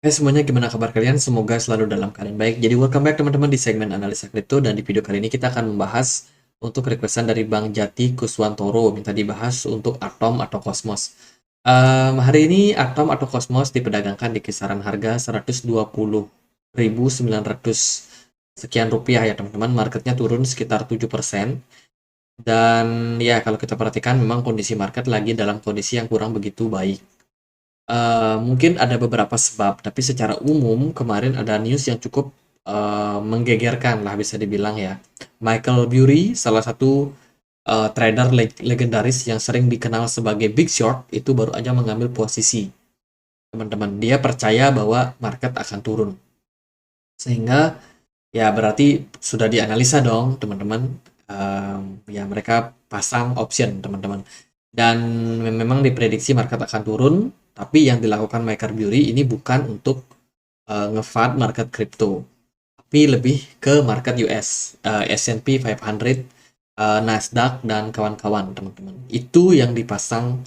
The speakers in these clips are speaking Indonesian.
Hai semuanya, gimana kabar kalian? Semoga selalu dalam keadaan baik. Jadi welcome back teman-teman di segmen analisa kripto, dan di video kali ini kita akan membahas untuk requestan dari Bang Jati Kuswantoro, minta dibahas untuk Atom atau Cosmos. Hari ini Atom atau Cosmos diperdagangkan di kisaran harga 120.900 sekian rupiah ya teman-teman. Marketnya turun sekitar 7%. Dan ya, kalau kita perhatikan memang kondisi market lagi dalam kondisi yang kurang begitu baik. Mungkin ada beberapa sebab, tapi secara umum kemarin ada news yang cukup menggegerkan lah bisa dibilang ya. Michael Burry, salah satu trader legendaris yang sering dikenal sebagai Big Short, itu baru aja mengambil posisi. Teman-teman, dia percaya bahwa market akan turun. Sehingga ya berarti sudah dianalisa dong, teman-teman. Ya mereka pasang option, teman-teman. Dan memang diprediksi market akan turun, tapi yang dilakukan Michael Burry ini bukan untuk nge-fund market crypto, tapi lebih ke market US, S&P 500, Nasdaq dan kawan-kawan, teman-teman. Itu yang dipasang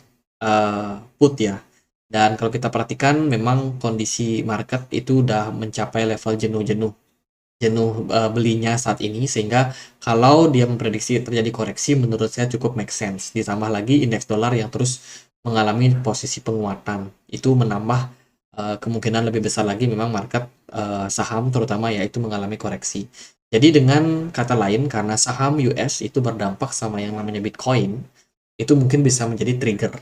put ya. Dan kalau kita perhatikan memang kondisi market itu udah mencapai level jenuh belinya saat ini, sehingga kalau dia memprediksi terjadi koreksi menurut saya cukup make sense. Ditambah lagi indeks dolar yang terus mengalami posisi penguatan, itu menambah kemungkinan lebih besar lagi memang market saham terutama yaitu mengalami koreksi. Jadi dengan kata lain, karena saham US itu berdampak sama yang namanya Bitcoin, itu mungkin bisa menjadi trigger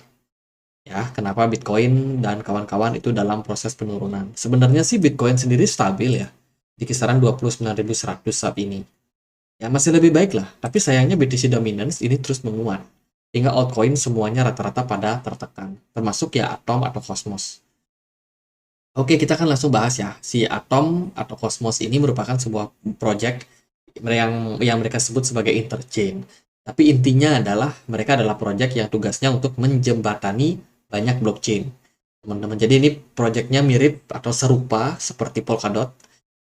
ya kenapa Bitcoin dan kawan-kawan itu dalam proses penurunan. Sebenarnya sih Bitcoin sendiri stabil ya di kisaran 29.100 saat ini. Ya masih lebih baik lah, tapi sayangnya BTC Dominance ini terus menguat. Hingga altcoin semuanya rata-rata pada tertekan, termasuk ya Atom atau Cosmos. Oke, kita akan langsung bahas ya. Si Atom atau Cosmos ini merupakan sebuah project yang mereka sebut sebagai interchain. Tapi intinya adalah mereka adalah project yang tugasnya untuk menjembatani banyak blockchain. Teman-teman, jadi ini projectnya mirip atau serupa seperti Polkadot,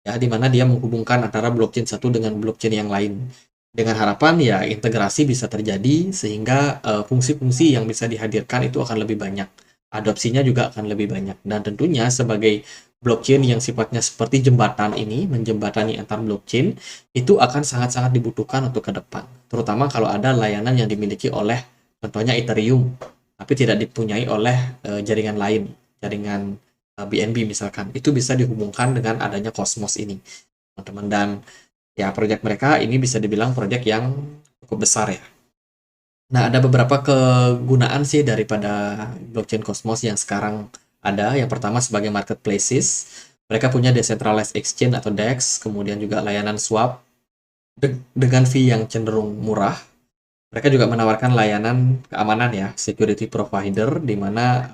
ya, di mana dia menghubungkan antara blockchain satu dengan blockchain yang lain. Dengan harapan ya integrasi bisa terjadi sehingga fungsi-fungsi yang bisa dihadirkan itu akan lebih banyak. Adopsinya juga akan lebih banyak. Dan tentunya sebagai blockchain yang sifatnya seperti jembatan ini, menjembatani antar blockchain, itu akan sangat-sangat dibutuhkan untuk ke depan. Terutama kalau ada layanan yang dimiliki oleh contohnya Ethereum, tapi tidak dipunyai oleh jaringan lain, jaringan BNB misalkan. Itu bisa dihubungkan dengan adanya Cosmos ini, teman-teman. Dan ya proyek mereka ini bisa dibilang proyek yang cukup besar ya. Nah, ada beberapa kegunaan sih daripada blockchain Cosmos yang sekarang ada. Yang pertama sebagai marketplaces, mereka punya decentralized exchange atau DEX, kemudian juga layanan swap dengan fee yang cenderung murah. Mereka juga menawarkan layanan keamanan ya, security provider, di mana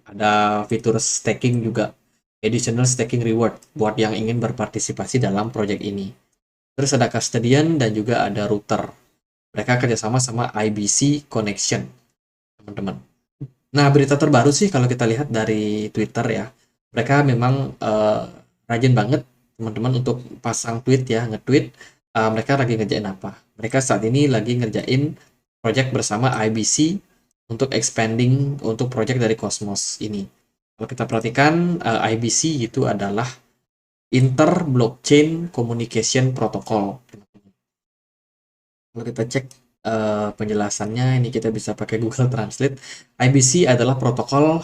ada fitur staking juga, additional staking reward buat yang ingin berpartisipasi dalam proyek ini. Terus ada custodian dan juga ada router. Mereka kerjasama sama IBC Connection, teman-teman. Nah, berita terbaru sih kalau kita lihat dari Twitter ya, mereka memang rajin banget teman-teman untuk pasang tweet ya, nge-tweet. Mereka lagi ngerjain apa? Mereka saat ini lagi ngerjain project bersama IBC untuk expanding untuk project dari Cosmos ini. Kalau kita perhatikan, IBC itu adalah Inter Blockchain Communication Protocol. Kalau kita cek penjelasannya, ini kita bisa pakai Google Translate. IBC adalah protokol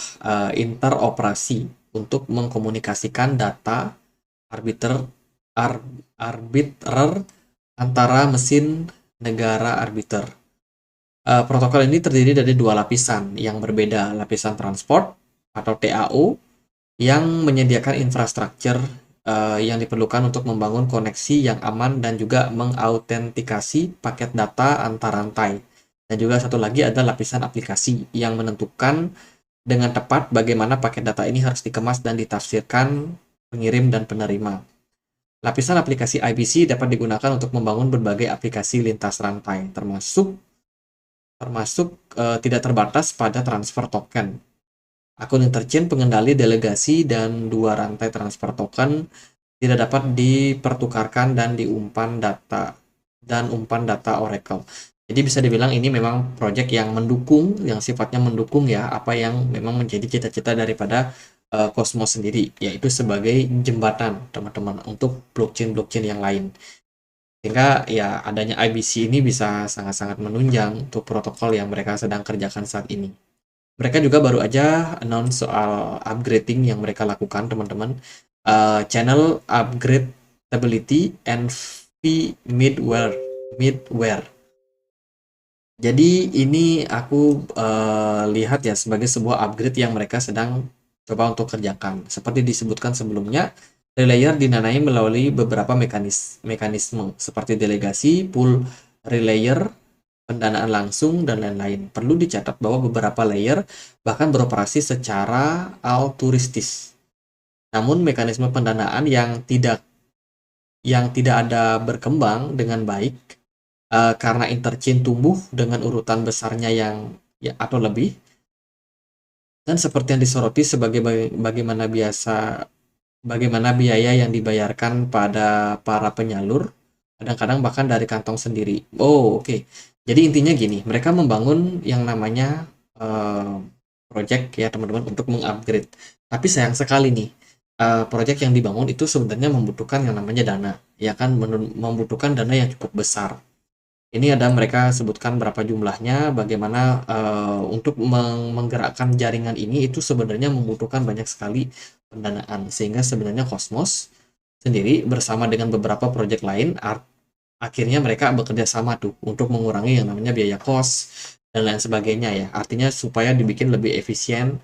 interoperasi untuk mengkomunikasikan data arbiter ar, arbitrer antara mesin negara arbiter. Protokol ini terdiri dari dua lapisan yang berbeda, lapisan transport atau TAO yang menyediakan infrastruktur yang diperlukan untuk membangun koneksi yang aman dan juga mengautentikasi paket data antar rantai. Dan juga satu lagi ada lapisan aplikasi yang menentukan dengan tepat bagaimana paket data ini harus dikemas dan ditafsirkan pengirim dan penerima. Lapisan aplikasi IBC dapat digunakan untuk membangun berbagai aplikasi lintas rantai, termasuk tidak terbatas pada transfer token. Akun interchain pengendali delegasi dan dua rantai transfer token tidak dapat dipertukarkan dan umpan data Oracle. Jadi bisa dibilang ini memang project yang mendukung, yang sifatnya mendukung ya apa yang memang menjadi cita-cita daripada Cosmos sendiri, yaitu sebagai jembatan teman-teman untuk blockchain-blockchain yang lain. Sehingga ya adanya IBC ini bisa sangat-sangat menunjang untuk protokol yang mereka sedang kerjakan saat ini. Mereka juga baru aja announce soal upgrading yang mereka lakukan, teman-teman. Channel upgradability and fee midware. Jadi ini aku lihat ya sebagai sebuah upgrade yang mereka sedang coba untuk kerjakan. Seperti disebutkan sebelumnya, relayer dinanai melalui beberapa mekanisme seperti delegasi, pool relayer, pendanaan langsung, dan lain-lain. Perlu dicatat bahwa beberapa layer bahkan beroperasi secara altruistis. Namun mekanisme pendanaan yang tidak ada berkembang dengan baik karena interchain tumbuh dengan urutan besarnya yang ya, atau lebih, dan seperti yang disoroti sebagai bagaimana biaya yang dibayarkan pada para penyalur, kadang-kadang bahkan dari kantong sendiri. Oh, oke. Jadi intinya gini, mereka membangun yang namanya project ya teman-teman untuk mengupgrade. Tapi sayang sekali nih, project yang dibangun itu sebenarnya membutuhkan yang namanya dana, ya kan, membutuhkan dana yang cukup besar. Ini ada mereka sebutkan berapa jumlahnya, bagaimana untuk menggerakkan jaringan ini itu sebenarnya membutuhkan banyak sekali pendanaan. Sehingga sebenarnya Cosmos sendiri bersama dengan beberapa proyek lain akhirnya mereka bekerja sama tuh untuk mengurangi yang namanya biaya kos dan lain sebagainya ya. Artinya supaya dibikin lebih efisien,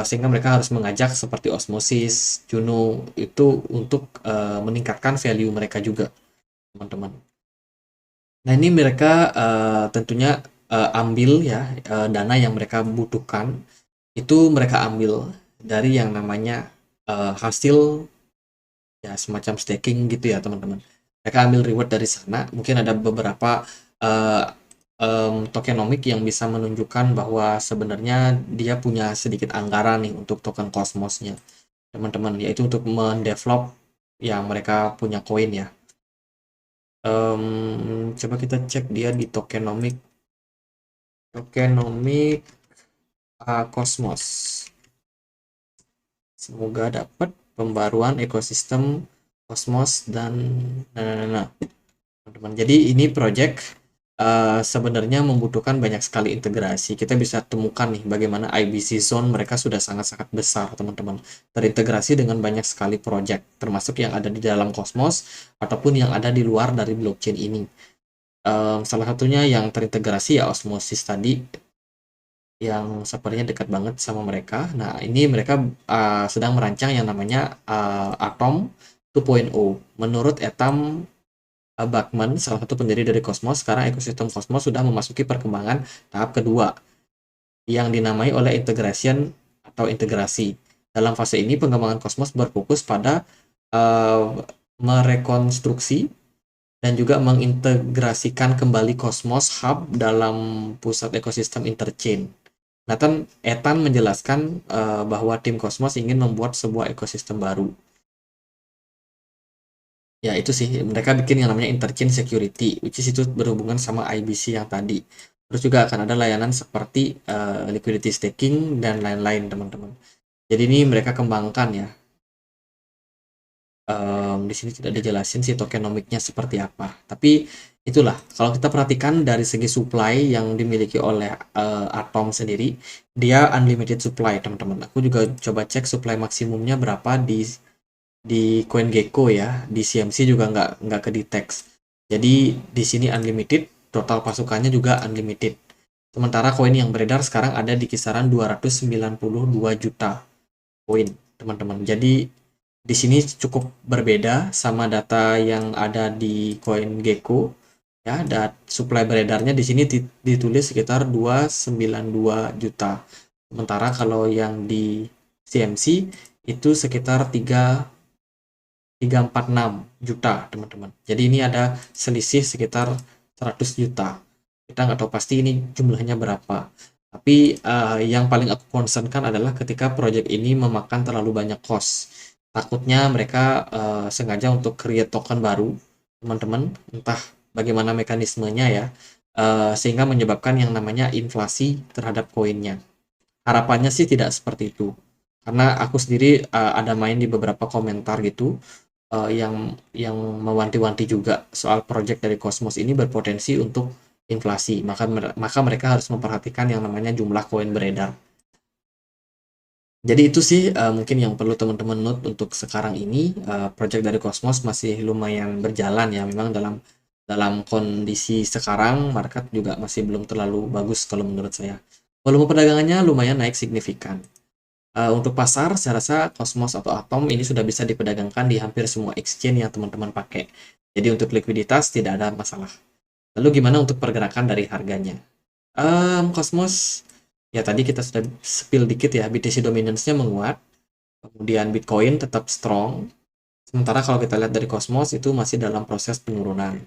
sehingga mereka harus mengajak seperti Osmosis, Juno itu untuk meningkatkan value mereka juga, teman-teman. Nah, ini mereka tentunya ambil ya dana yang mereka butuhkan itu mereka ambil dari yang namanya hasil ya semacam staking gitu ya teman-teman. Mereka ambil reward dari sana. Mungkin ada beberapa uh, tokenomic yang bisa menunjukkan bahwa sebenarnya dia punya sedikit anggaran nih untuk token Cosmosnya, teman-teman. Yaitu untuk mendevelop yang mereka punya koin ya. Coba kita cek dia di tokenomic Cosmos. Semoga dapat pembaruan ekosistem Cosmos dan nah. Teman-teman. Jadi ini project sebenarnya membutuhkan banyak sekali integrasi. Kita bisa temukan nih bagaimana IBC Zone mereka sudah sangat-sangat besar, teman-teman. Terintegrasi dengan banyak sekali project, termasuk yang ada di dalam Cosmos ataupun yang ada di luar dari blockchain ini. Salah satunya yang terintegrasi ya Osmosis tadi, yang sepertinya dekat banget sama mereka. Nah, ini mereka sedang merancang yang namanya Atom 2.0. Menurut Etam Bachman, salah satu pendiri dari Cosmos, sekarang ekosistem Cosmos sudah memasuki perkembangan tahap kedua yang dinamai oleh integration atau integrasi. Dalam fase ini, pengembangan Cosmos berfokus pada merekonstruksi dan juga mengintegrasikan kembali Cosmos Hub dalam pusat ekosistem interchain. Ethan menjelaskan bahwa tim Cosmos ingin membuat sebuah ekosistem baru. Ya itu sih, mereka bikin yang namanya interchain security, which is itu berhubungan sama IBC yang tadi. Terus juga akan ada layanan seperti liquidity staking dan lain-lain, teman-teman. Jadi ini mereka kembangkan ya. Di sini tidak dijelasin sih tokenomiknya seperti apa. Tapi itulah, kalau kita perhatikan dari segi supply yang dimiliki oleh Atom sendiri, dia unlimited supply, teman-teman. Aku juga coba cek supply maksimumnya berapa di CoinGecko ya, di CMC juga nggak kedeteksi. Jadi di sini unlimited, total pasukannya juga unlimited. Sementara koin yang beredar sekarang ada di kisaran 292 juta koin, teman-teman. Jadi di sini cukup berbeda sama data yang ada di CoinGecko ya, dan supply beredarnya di sini ditulis sekitar 292 juta. Sementara kalau yang di CMC itu sekitar 346 juta, teman-teman. Jadi ini ada selisih sekitar 100 juta. Kita nggak tahu pasti ini jumlahnya berapa. Tapi yang paling aku concernkan adalah ketika project ini memakan terlalu banyak cost. Takutnya mereka sengaja untuk create token baru, teman-teman. Entah bagaimana mekanismenya ya, sehingga menyebabkan yang namanya inflasi terhadap koinnya. Harapannya sih tidak seperti itu. Karena aku sendiri ada main di beberapa komentar gitu, yang mewanti-wanti juga soal project dari Cosmos ini berpotensi untuk inflasi. Maka mereka harus memperhatikan yang namanya jumlah koin beredar. Jadi itu sih mungkin yang perlu teman-teman note untuk sekarang ini. Project dari Cosmos masih lumayan berjalan ya. Memang dalam dalam kondisi sekarang market juga masih belum terlalu bagus kalau menurut saya. Volume perdagangannya lumayan naik signifikan. Untuk pasar, saya rasa Cosmos atau Atom ini sudah bisa diperdagangkan di hampir semua exchange yang teman-teman pakai. Jadi untuk likuiditas tidak ada masalah. Lalu gimana untuk pergerakan dari harganya? Cosmos, ya tadi kita sudah spill dikit ya, BTC dominance-nya menguat, kemudian Bitcoin tetap strong, sementara kalau kita lihat dari Cosmos itu masih dalam proses penurunan.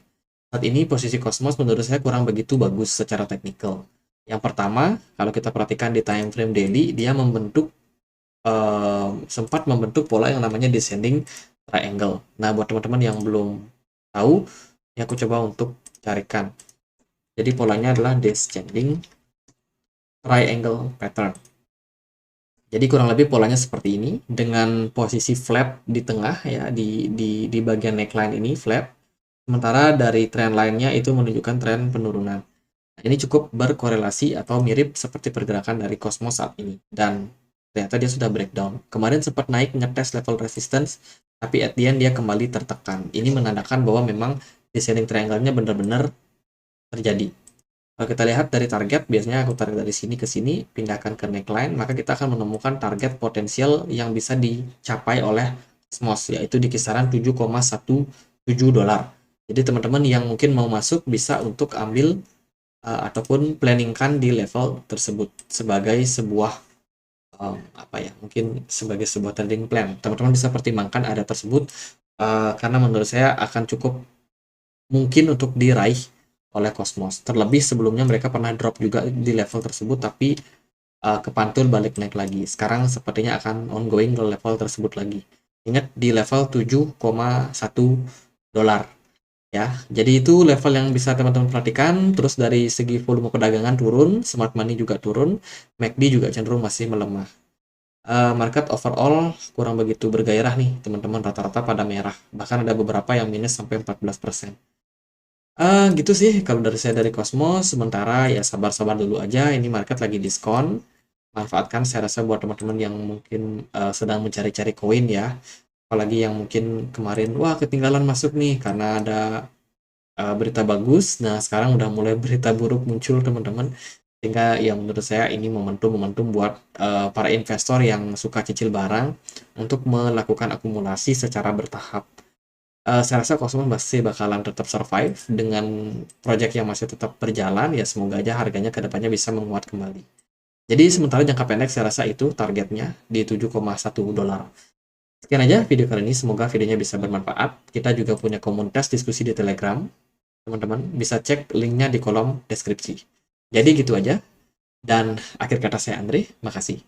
Saat ini posisi Cosmos menurut saya kurang begitu bagus secara teknikal. Yang pertama, kalau kita perhatikan di time frame daily, dia sempat membentuk pola yang namanya descending triangle. Nah, buat teman-teman yang belum tahu, ya aku coba untuk carikan. Jadi polanya adalah descending triangle pattern. Jadi kurang lebih polanya seperti ini dengan posisi flap di tengah ya di bagian neckline ini flap. Sementara dari trend line-nya itu menunjukkan tren penurunan. Nah, ini cukup berkorelasi atau mirip seperti pergerakan dari Cosmos saat ini dan ternyata dia sudah breakdown. Kemarin sempat naik ngetes level resistance tapi at the end dia kembali tertekan. Ini menandakan bahwa memang descending triangle-nya benar-benar terjadi. Kalau kita lihat dari target, biasanya aku tarik dari sini ke sini, pindahkan ke neckline, maka kita akan menemukan target potensial yang bisa dicapai oleh Cosmos, yaitu di kisaran 7,17 dolar. Jadi teman-teman yang mungkin mau masuk bisa untuk ambil ataupun planningkan di level tersebut sebagai sebuah apa ya, mungkin sebagai sebuah trading plan. Teman-teman bisa pertimbangkan ada tersebut karena menurut saya akan cukup mungkin untuk diraih oleh Cosmos. Terlebih sebelumnya mereka pernah drop juga di level tersebut tapi kepantul balik naik lagi. Sekarang sepertinya akan ongoing ke level tersebut lagi. Ingat di level 7,1 dolar ya. Jadi itu level yang bisa teman-teman perhatikan. Terus dari segi volume perdagangan turun, smart money juga turun, MACD juga cenderung masih melemah. Market overall kurang begitu bergairah nih teman-teman, rata-rata pada merah. Bahkan ada beberapa yang minus sampai 14%. Gitu sih kalau dari saya dari Cosmos, sementara ya sabar-sabar dulu aja, ini market lagi diskon. Manfaatkan saya rasa buat teman-teman yang mungkin sedang mencari-cari koin ya. Apalagi yang mungkin kemarin, wah ketinggalan masuk nih karena ada berita bagus. Nah sekarang udah mulai berita buruk muncul teman-teman. Sehingga ya menurut saya ini momentum-momentum buat para investor yang suka cicil barang untuk melakukan akumulasi secara bertahap. Saya rasa Cosmos masih bakalan tetap survive dengan project yang masih tetap berjalan, ya semoga aja harganya ke depannya bisa menguat kembali. Jadi sementara jangka pendek saya rasa itu targetnya di 7,1 dolar. Sekian aja video kali ini, semoga videonya bisa bermanfaat. Kita juga punya komunitas diskusi di Telegram. Teman-teman bisa cek linknya di kolom deskripsi. Jadi gitu aja. Dan akhir kata saya Andre, makasih.